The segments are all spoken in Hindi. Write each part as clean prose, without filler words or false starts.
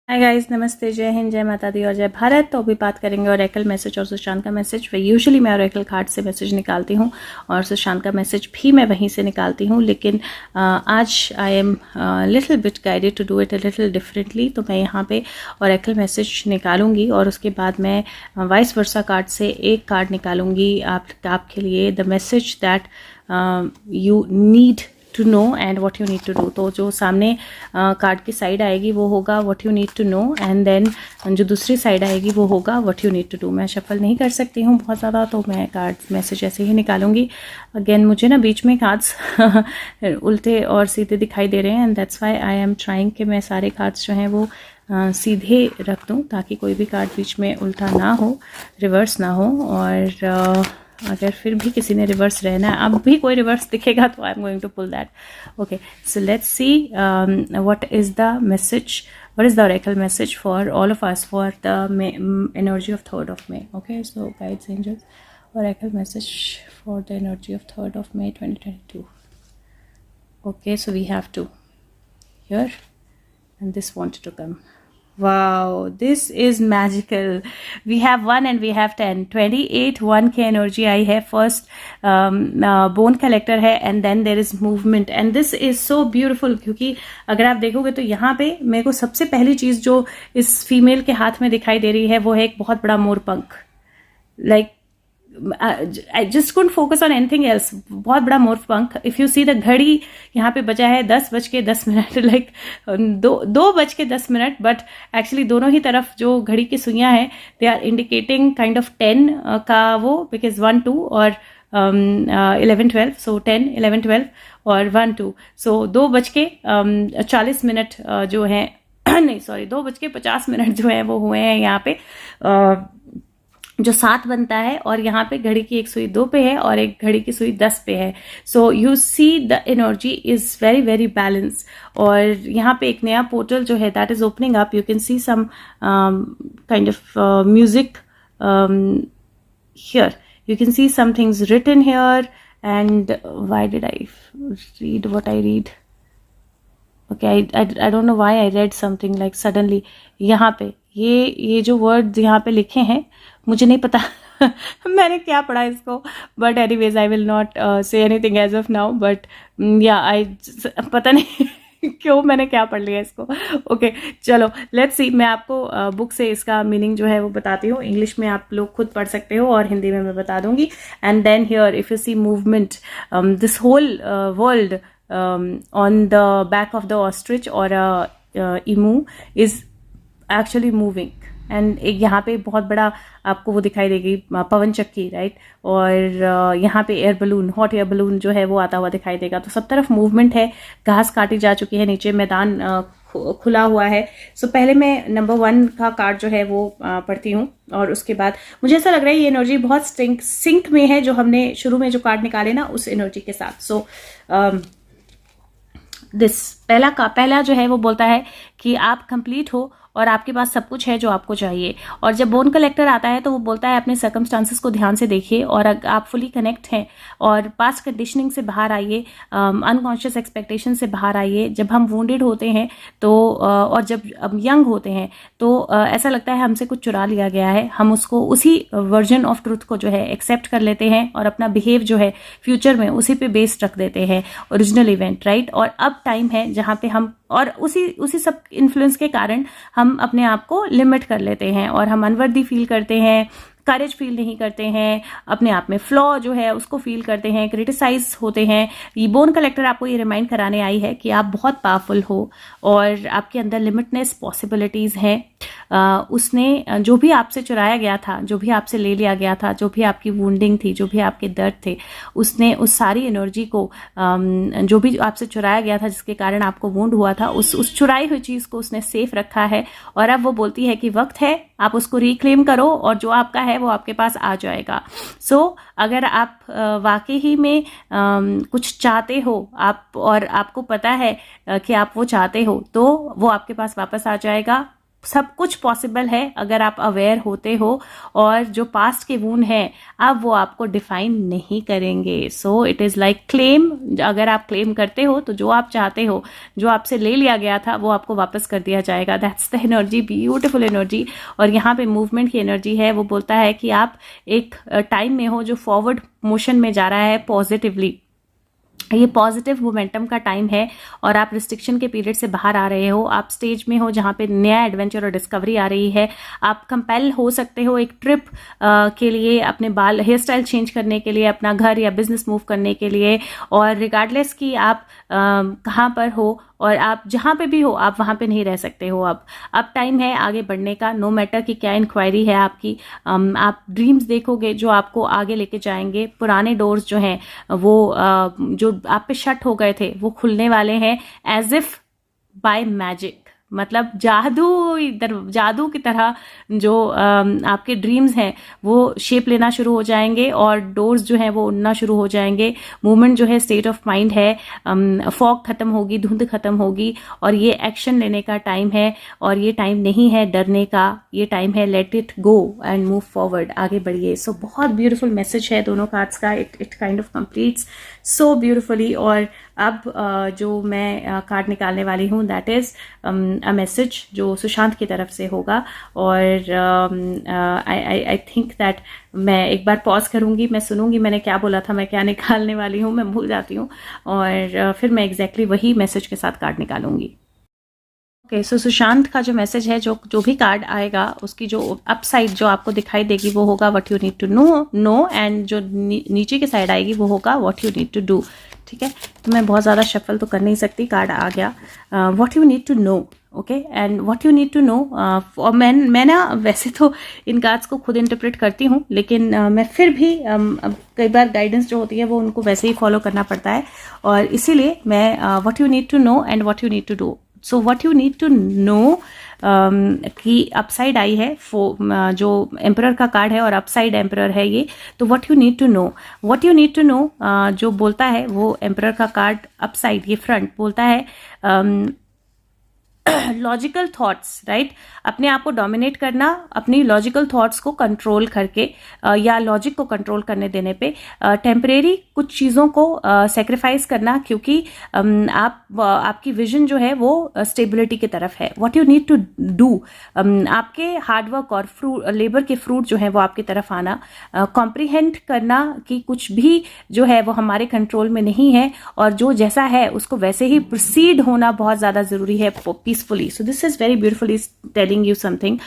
हाय गाइस, नमस्ते, जय हिंद, जय माता दी और जय भारत। तो अभी बात करेंगे ओरेकल मैसेज और सुशांत का मैसेज। यूजुअली मैं ओरेकल कार्ड से मैसेज निकालती हूँ और सुशांत का मैसेज भी मैं वहीं से निकालती हूँ, लेकिन आज I am little bit guided to do it a little differently. तो मैं यहाँ पे ओरेकल मैसेज निकालूंगी और उसके बाद मैं वाइस वर्सा कार्ड से एक कार्ड निकालूंगी आपके लिए, the message that you need to know and what you need to do. तो जो सामने कार्ड की साइड आएगी वो होगा what you need to know, and then जो दूसरी साइड आएगी वो होगा what you need to do. मैं शफल नहीं कर सकती हूँ बहुत ज़्यादा, तो मैं कार्ड मैसेज ऐसे ही निकालूंगी। अगेन मुझे ना बीच में कार्ड्स उल्टे और सीधे दिखाई दे रहे हैं, and that's why I am trying कि मैं सारे कार्ड्स जो हैं वो सीधे रख दूँ ताकि कोई भी कार्ड बीच में उल्टा ना हो, रिवर्स ना हो। और अगर फिर भी किसी ने रिवर्स रहना है, अब भी कोई रिवर्स दिखेगा तो I am going to pull that. Okay, so let's see what is the message, what is the oracle message for all of us for the energy of 3rd of May. Okay, so guides, angels, oracle message for the energy of 3rd of May 2022. Okay, so we have two here and this wanted to come. Wow, this is magical. We have 1 and we have 10. 28 1 की energy आई है. First bone collector है and then there is movement and this is so beautiful, क्योंकि अगर आप देखोगे तो यहाँ पे मेरे को सबसे पहली चीज जो इस फीमेल के हाथ में दिखाई दे रही है वो है एक बहुत बड़ा मोरपंख. Like I just couldn't focus on anything else. बहुत बड़ा मोरपंख. If you see the घड़ी यहाँ पे बजा है 10:10, like 2:10, but actually दोनों ही तरफ जो घड़ी की सुइयां हैं they are indicating kind of 10 का वो, because 1 2 और 11 12, so 10 11 12 और 1 2, so 2:40 जो है नहीं सॉरी 2:50 जो है वो हुए हैं यहाँ पे, जो 7 बनता है, और यहाँ पे घड़ी की एक सुई 2 पे है और एक घड़ी की सुई 10 पे है. So you see the energy is very very balance. और यहाँ पे एक नया पोर्टल जो है that is opening up. You can see some kind of music here. You can see some things written here, and why did I read what I read? Okay, I don't know why I read something like suddenly. यहाँ पे ये जो वर्ड यहाँ पे लिखे हैं मुझे नहीं पता मैंने क्या पढ़ा इसको, but anyways I will not say anything as of now, but या पता नहीं क्यों मैंने क्या पढ़ लिया इसको. ओके, चलो लेट्स सी. मैं आपको बुक से इसका मीनिंग जो है वो बताती हूँ. इंग्लिश में आप लोग खुद पढ़ सकते हो और हिंदी में मैं बता दूंगी. And then here if you see movement, this whole world on the back of the ostrich or a emu is actually moving. And एक यहाँ पे बहुत बड़ा आपको वो दिखाई देगी पवन चक्की, राइट. और यहाँ पे air balloon, hot air balloon जो है वो आता हुआ दिखाई देगा. तो सब तरफ मूवमेंट है. घास काटी जा चुकी है, नीचे मैदान खुला हुआ है. सो पहले मैं नंबर 1 का कार्ड जो है वो पढ़ती हूँ और उसके बाद मुझे ऐसा लग रहा है ये एनर्जी बहुत सिंक में है जो हमने शुरू में जो कार्ड निकाले ना उस एनर्जी के साथ. सो दिस पहला जो है वो बोलता है कि आप कंप्लीट हो और आपके पास सब कुछ है जो आपको चाहिए. और जब बोन कलेक्टर आता है तो वो बोलता है अपने सर्कमस्टांसेस को ध्यान से देखिए और आप फुली कनेक्ट हैं और पास्ट कंडीशनिंग से बाहर आइए, अनकॉन्शियस एक्सपेक्टेशन से बाहर आइए. जब हम वुंडेड होते हैं तो और जब यंग होते हैं तो ऐसा लगता है हमसे कुछ चुरा लिया गया है. हम उसको उसी वर्जन ऑफ ट्रुथ को जो है एक्सेप्ट कर लेते हैं और अपना बिहेव जो है फ्यूचर में उसी पे बेस्ड रख देते हैं, ओरिजिनल इवेंट, राइट. और अब टाइम है जहाँ पे हम और उसी सब इन्फ्लुएंस के कारण हम अपने आप को लिमिट कर लेते हैं और हम अनवर्दी फील करते हैं, करेज फील नहीं करते हैं, अपने आप में फ्लॉ जो है उसको फील करते हैं, क्रिटिसाइज होते हैं. ये बोन कलेक्टर आपको ये रिमाइंड कराने आई है कि आप बहुत पावरफुल हो और आपके अंदर लिमिटलेस पॉसिबिलिटीज हैं. उसने जो भी आपसे चुराया गया था, जो भी आपसे ले लिया गया था, जो भी आपकी वुंडिंग थी, जो भी आपके दर्द थे, उसने उस सारी एनर्जी को जो भी आपसे चुराया गया था जिसके कारण आपको वुंड हुआ था, उस चुराई हुई चीज को उसने सेफ रखा है. और अब वो बोलती है कि वक्त है, आप उसको रिक्लेम करो और जो आपका है वो आपके पास आ जाएगा. सो अगर आप वाकई ही में कुछ चाहते हो आप और आपको पता है कि आप वो चाहते हो तो वो आपके पास वापस आ जाएगा. सब कुछ पॉसिबल है अगर आप अवेयर होते हो, और जो पास्ट के वून हैं अब वो आपको डिफाइन नहीं करेंगे। So it is like claim, अगर आप क्लेम करते हो तो जो आप चाहते हो, जो आपसे ले लिया गया था, वो आपको वापस कर दिया जाएगा। That's the energy, beautiful energy. और यहाँ पे मूवमेंट की एनर्जी है, वो बोलता है कि आप एक टाइम में हो जो फॉरवर्ड मोशन में जा रहा है पॉजिटिवली। ये पॉजिटिव मोमेंटम का टाइम है और आप रिस्ट्रिक्शन के पीरियड से बाहर आ रहे हो। आप स्टेज में हो जहाँ पे नया एडवेंचर और डिस्कवरी आ रही है। आप कंपेल हो सकते हो एक ट्रिप के लिए, अपने बाल हेयर स्टाइल चेंज करने के लिए, अपना घर या बिजनेस मूव करने के लिए। और रिगार्डलेस कि आप कहाँ पर हो और आप जहाँ पे भी हो, आप वहाँ पे नहीं रह सकते हो। अब टाइम है आगे बढ़ने का, नो मैटर कि क्या इंक्वायरी है आपकी। आप ड्रीम्स देखोगे जो आपको आगे लेके जाएंगे। पुराने डोर्स जो हैं वो जो आप पे शट हो गए थे वो खुलने वाले हैं, एज इफ बाय मैजिक। मतलब जादू की तरह जो आपके ड्रीम्स हैं वो शेप लेना शुरू हो जाएंगे और डोर्स जो हैं वो उड़ना शुरू हो जाएंगे। मूवमेंट जो है स्टेट ऑफ माइंड है, फॉग खत्म होगी, धुंध खत्म होगी और ये एक्शन लेने का टाइम है। और ये टाइम नहीं है डरने का, ये टाइम है let it go and move forward, आगे बढ़िए। सो बहुत ब्यूटीफुल मैसेज है दोनों कार्ड्स का। It kind of completes so beautifully. और अब जो मैं कार्ड निकालने वाली हूँ दैट इज अ मैसेज जो सुशांत की तरफ से होगा। और आई थिंक दैट मैं एक बार पॉज करूंगी, मैं सुनूंगी मैंने क्या बोला था, मैं क्या निकालने वाली हूँ, मैं भूल जाती हूँ। और फिर मैं एग्जैक्टली वही मैसेज के साथ कार्ड निकालूंगी। ओके, सो सुशांत का जो मैसेज है, जो भी कार्ड आएगा उसकी जो अपसाइड जो आपको दिखाई देगी वो होगा what you need to know and जो नीचे की साइड आएगी वो होगा what you need to do. ठीक है, तो मैं बहुत ज़्यादा शफल तो कर नहीं सकती, कार्ड आ गया what you need to know. Okay, and what you need to know. और मैं ना वैसे तो इन कार्ड्स को खुद इंटरप्रेट करती हूँ, लेकिन मैं फिर भी कई बार गाइडेंस जो होती है वो उनको वैसे ही फॉलो करना पड़ता है। और इसीलिए मैं what you need to know and what you need to do. So what you need to know की अपसाइड आई है, जो एम्परर का कार्ड है और अपसाइड एम्परर है ये। तो what you need to know जो बोलता है वो एम्परर का कार्ड अपसाइड, ये फ्रंट बोलता है लॉजिकल थॉट्स, राइट। अपने आप को डोमिनेट करना, अपनी लॉजिकल थॉट्स को कंट्रोल करके या लॉजिक को कंट्रोल करने देने पे टेम्परेरी कुछ चीज़ों को सेक्रीफाइस करना, क्योंकि आपकी विजन जो है वो स्टेबिलिटी की तरफ है। What you need to do, आपके हार्डवर्क और लेबर के फ्रूट जो है वो आपकी तरफ आना, कॉम्प्रीहेंड करना कि कुछ भी जो है वो हमारे कंट्रोल में नहीं है और जो जैसा है उसको वैसे ही प्रोसीड होना बहुत ज़्यादा ज़रूरी है peacefully. So this is very beautifully telling you something.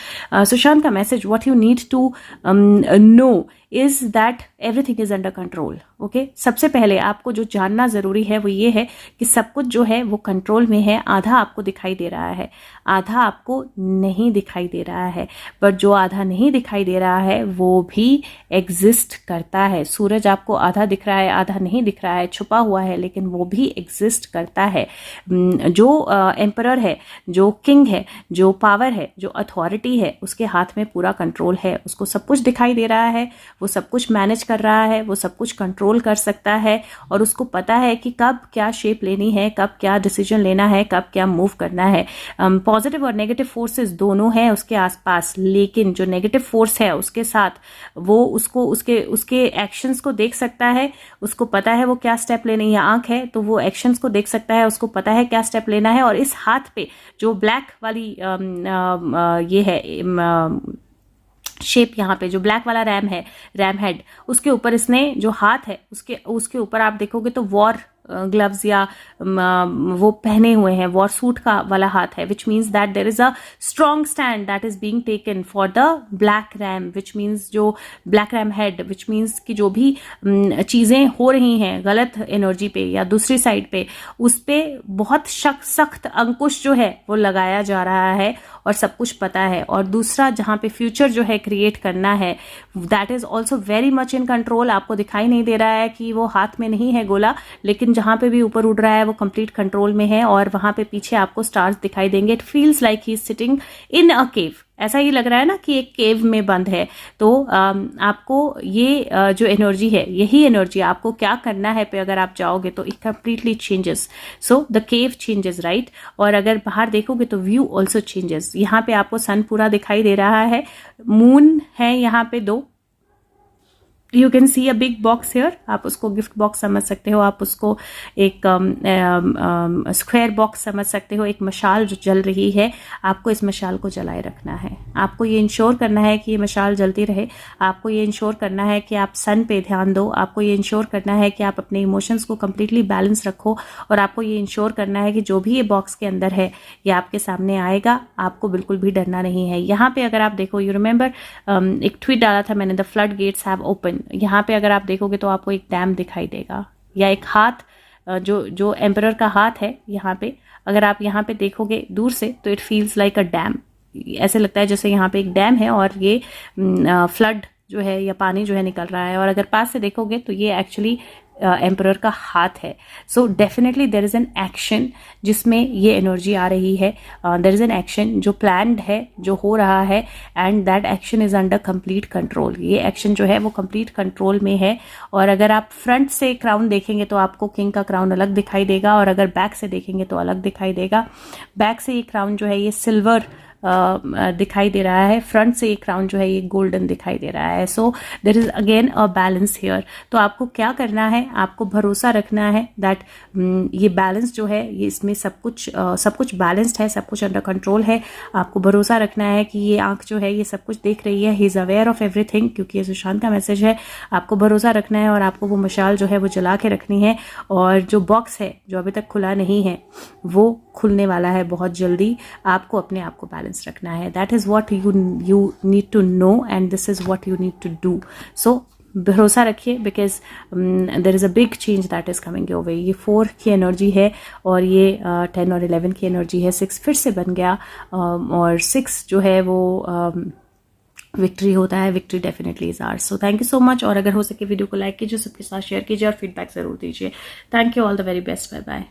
Sushant ka message, what you need to know is that everything is under control. Okay, सबसे पहले आपको जो जानना ज़रूरी है वो ये है कि सब कुछ जो है वो कंट्रोल में है। आधा आपको दिखाई दे रहा है, आधा आपको नहीं दिखाई दे रहा है, बट जो आधा नहीं दिखाई दे रहा है वो भी एग्जिस्ट करता है। सूरज आपको आधा दिख रहा है, आधा नहीं दिख रहा है, छुपा हुआ है, लेकिन वो भी एग्जिस्ट करता है। जो एम्परर है, जो किंग है, जो पावर है, जो अथॉरिटी है, उसके हाथ में पूरा कंट्रोल है। उसको सब कुछ दिखाई दे रहा है, वो सब कुछ मैनेज कर रहा है, वो सब कुछ कंट्रोल कर सकता है और उसको पता है कि कब क्या शेप लेनी है, कब क्या डिसीजन लेना है, कब क्या मूव करना है। पॉजिटिव और नेगेटिव फोर्सेस दोनों हैं उसके आसपास, लेकिन जो नेगेटिव फोर्स है उसके साथ वो उसको उसके एक्शंस को देख सकता है, उसको पता है वो क्या स्टेप लेने, या आंख है तो वो एक्शंस को देख सकता है, उसको पता है क्या स्टेप लेना है। और इस हाथ पे जो ब्लैक वाली ये है शेप, यहाँ पे जो ब्लैक वाला रैम हेड, उसके ऊपर इसने जो हाथ है उसके ऊपर आप देखोगे तो वॉर ग्लव्स या वो पहने हुए हैं, वॉर सूट का वाला हाथ है, which means that there is a strong stand that is being taken for the black ram, which means जो black ram head, which means कि जो भी चीज़ें हो रही हैं गलत एनर्जी पे या दूसरी साइड पे, उस पर बहुत सख्त अंकुश जो है वो लगाया जा रहा है और सब कुछ पता है। और दूसरा जहाँ पे फ्यूचर जो है क्रिएट करना है, that is also very much in control. आपको दिखाई नहीं दे रहा है कि वो हाथ में नहीं है गोला, लेकिन जहाँ पे भी ऊपर उड़ रहा है वो कंप्लीट कंट्रोल में है। और वहाँ पे पीछे आपको स्टार्स दिखाई देंगे। It feels like he is sitting in a cave ऐसा ही लग रहा है ना कि एक केव में बंद है। तो आपको ये जो एनर्जी है, यही एनर्जी आपको क्या करना है पे अगर आप जाओगे तो it completely changes. So the cave changes, right. और अगर बाहर देखोगे तो व्यू ऑल्सो चेंजेस। यहाँ पे आपको सन पूरा दिखाई दे रहा है, मून है यहाँ पे 2, you can see a big box here. आप उसको गिफ्ट बॉक्स समझ सकते हो, आप उसको एक स्क्वायर बॉक्स समझ सकते हो। एक मशाल जो जल रही है, आपको इस मशाल को जलाए रखना है। आपको ये इंश्योर करना है कि ये मशाल जलती रहे। आपको ये इंश्योर करना है कि आप सन पे ध्यान दो। आपको ये इंश्योर करना है कि आप अपने इमोशंस को कम्प्लीटली बैलेंस रखो। और आपको ये इंश्योर करना है कि जो भी ये बॉक्स के अंदर है ये आपके सामने आएगा। आपको बिल्कुल भी डरना नहीं है। यहाँ पे अगर आप देखो, यू रिमेंबर एक ट्वीट डाला था मैंने, the flood gates have open. यहाँ पे अगर आप देखोगे तो आपको एक डैम दिखाई देगा या एक हाथ, जो एम्परर का हाथ है यहाँ पे। अगर आप यहाँ पे देखोगे दूर से तो it feels like a dam. ऐसे लगता है जैसे यहाँ पे एक डैम है और ये फ्लड जो है या पानी जो है निकल रहा है। और अगर पास से देखोगे तो ये एक्चुअली एम्परर का हाथ है। So definitely there is an action जिसमें ये एनर्जी आ रही है। देयर इज एन एक्शन जो प्लान्ड है, जो हो रहा है, and that action is under complete control. ये एक्शन जो है वो कंप्लीट कंट्रोल में है। और अगर आप फ्रंट से क्राउन देखेंगे तो आपको किंग का क्राउन अलग दिखाई देगा, और अगर बैक से देखेंगे तो अलग दिखाई देगा। बैक से ये क्राउन जो है ये सिल्वर दिखाई दे रहा है, फ्रंट से ये क्राउन जो है ये गोल्डन दिखाई दे रहा है। So there is again a balance here. तो आपको क्या करना है, आपको भरोसा रखना है दैट ये बैलेंस जो है ये इसमें सब कुछ बैलेंस्ड है, सब कुछ अंडर कंट्रोल है। आपको भरोसा रखना है कि ये आंख जो है ये सब कुछ देख रही है, he is aware of everything, क्योंकि ये सुशांत का मैसेज है। आपको भरोसा रखना है और आपको वो मशाल जो है वो जला के रखनी है। और जो बॉक्स है जो अभी तक खुला नहीं है वो खुलने वाला है बहुत जल्दी। आपको अपने आप को बैलेंस रखना है। That is what you need to know and this is what you need to do. So भरोसा रखिए, because there is a big change that is coming your way. ये 4 की एनर्जी है और ये 10 और 11 की एनर्जी है। 6 फिर से बन गया, और 6 जो है वो विक्ट्री होता है। Victory definitely is hours. So thank you so much. और अगर हो सके वीडियो को लाइक कीजिए, सबके साथ शेयर कीजिए और फीडबैक जरूर दीजिए। Thank you, all the very best, bye bye.